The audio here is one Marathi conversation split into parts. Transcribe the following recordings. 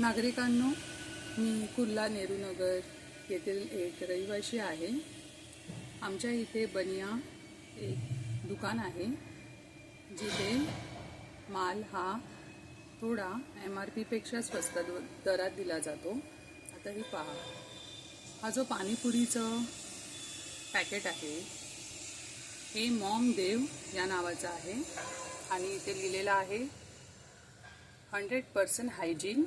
नागरिकांनो, मी कुर्ला नेहरूनगर येथील एक रहिवासी आहे। आमच्या इथे बनिया एक दुकान आहे जिथे माल हा थोडा MRP पेक्षा स्वस्त दरात दिला जातो। आता ही पहा, हा जो पाणीपुरीचं पॅकेट आहे हे मॉम देव या नावाचं आहे आणि इथे लिहिलेलं आहे 100% हायजीन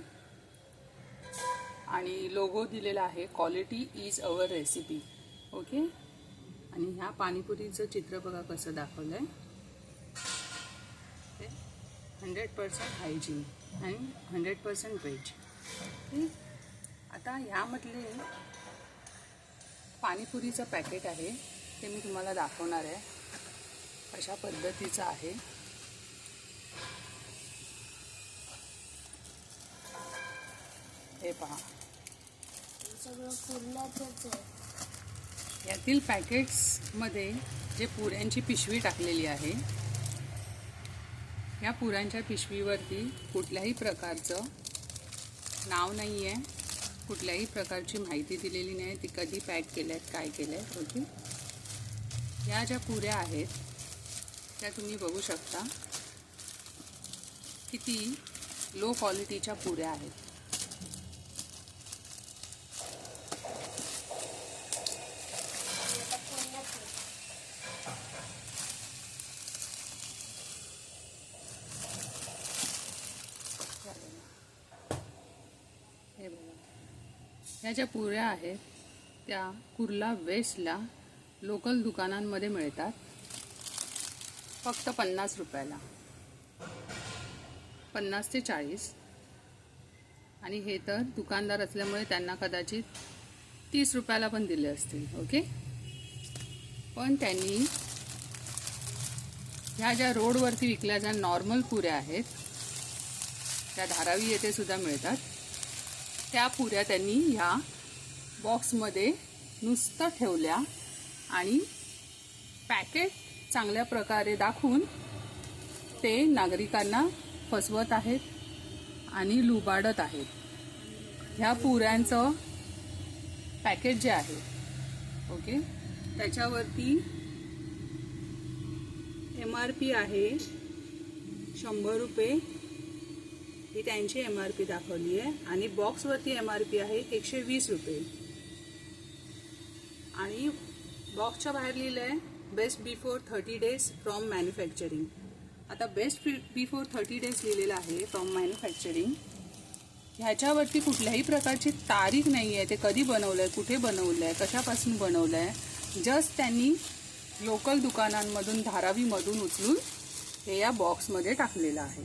आणि लोगो दिलेला आहे quality is our recipe. Okay, आणि ह्या पाणीपुरीचं चित्र बघा कसं दाखवलंय, 100% हायजीन आणि 100% व्हेज। आता ह्यामधले पाणीपुरीचं पॅकेट आहे ते मी तुम्हाला दाखवणार आहे, अशा पद्धतीचं आहे। हे पहा, सगळं कुर्ल्याचंच आहे। यातील पॅकेट्समध्ये जे पुऱ्यांची पिशवी टाकलेली आहे, या पुऱ्यांच्या पिशवीवरती कुठल्याही प्रकारचं नाव नाही आहे, कुठल्याही प्रकारची माहिती दिलेली नाही, ती कधी पॅक केल्या आहेत, काय केलं आहे। ओके, या ज्या पुऱ्या आहेत त्या तुम्ही बघू शकता किती लो क्वालिटीच्या पुऱ्या आहेत। हे बघा, ह्या ज्या पुऱ्या आहेत त्या कुर्ला वेस्टला लोकल दुकानांमध्ये मिळतात फक्त 50 रुपयाला, 50 ते 40, आणि हे तर दुकानदार असल्यामुळे त्यांना कदाचित 30 रुपयाला पण दिले असतील। ओके, पण त्यांनी ह्या ज्या रोडवरती विकल्या ज्या नॉर्मल पुऱ्या आहेत त्या धारावी येथे सुद्धा मिळतात, त्या पुऱ्या त्यांनी ह्या बॉक्समध्ये नुसतं ठेवल्या आणि पॅकेट चांगल्या प्रकारे दाखवून ते नागरिकांना फसवत आहेत आणि लुबाडत आहेत। ह्या पुऱ्यांचं पॅकेट जे आहे, ओके, त्याच्यावरती MRP आहे 100 रुपये, ही त्यांची MRP दाखवली आहे, आणि बॉक्सवरती MRP आहे 120 रुपये, आणि बॉक्सच्या बाहेर लिहिलं आहे best before 30 days from manufacturing. आता बेस्ट बिफोर 30 डेज लिहिलेलं आहे फ्रॉम मॅन्युफॅक्चरिंग, ह्याच्यावरती कुठल्याही प्रकारची तारीख नाही आहे, ते कधी बनवलं आहे, कुठे बनवलं आहे, कशापासून बनवलं आहे। जस्ट त्यांनी लोकल दुकानांमधून धारावीमधून उचलून हे या बॉक्समध्ये टाकलेलं आहे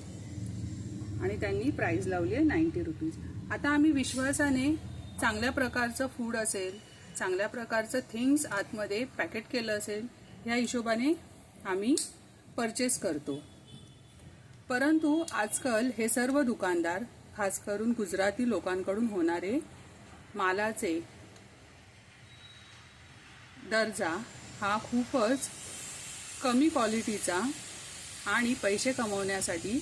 आणि त्यांनी प्राईस लावली आहे 90 रुपीज। आता आम्ही विश्वासाने चांगल्या प्रकारचं फूड असेल, चांगल्या प्रकारचं थिंग्स आतमध्ये पॅकेट केलं असेल, ह्या हिशोबाने आम्ही परचेस करतो। परंतु आजकाल हे सर्व दुकानदार, खास करून गुजराती लोकांकडून होणारे मालाचे दर्जा हा खूपच कमी क्वालिटीचा आणि पैसे कमवण्यासाठी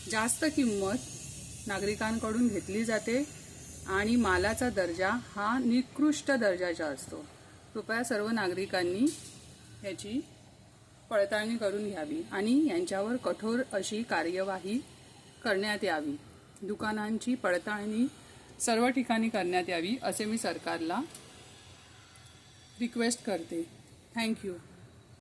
जास्त किंमत नागरिकांकडून घेतली जाते आणि मालाचा दर्जा हा निकृष्ट दर्जाचा असतो। कृपया सर्व नागरिकांनी याची पडताळणी करून घ्यावी आणि यांच्यावर कठोर अशी कार्यवाही करण्यात यावी। दुकानांची पडताळणी सर्व ठिकाणी करण्यात यावी असे मी सरकारला रिक्वेस्ट करते। थँक्यू।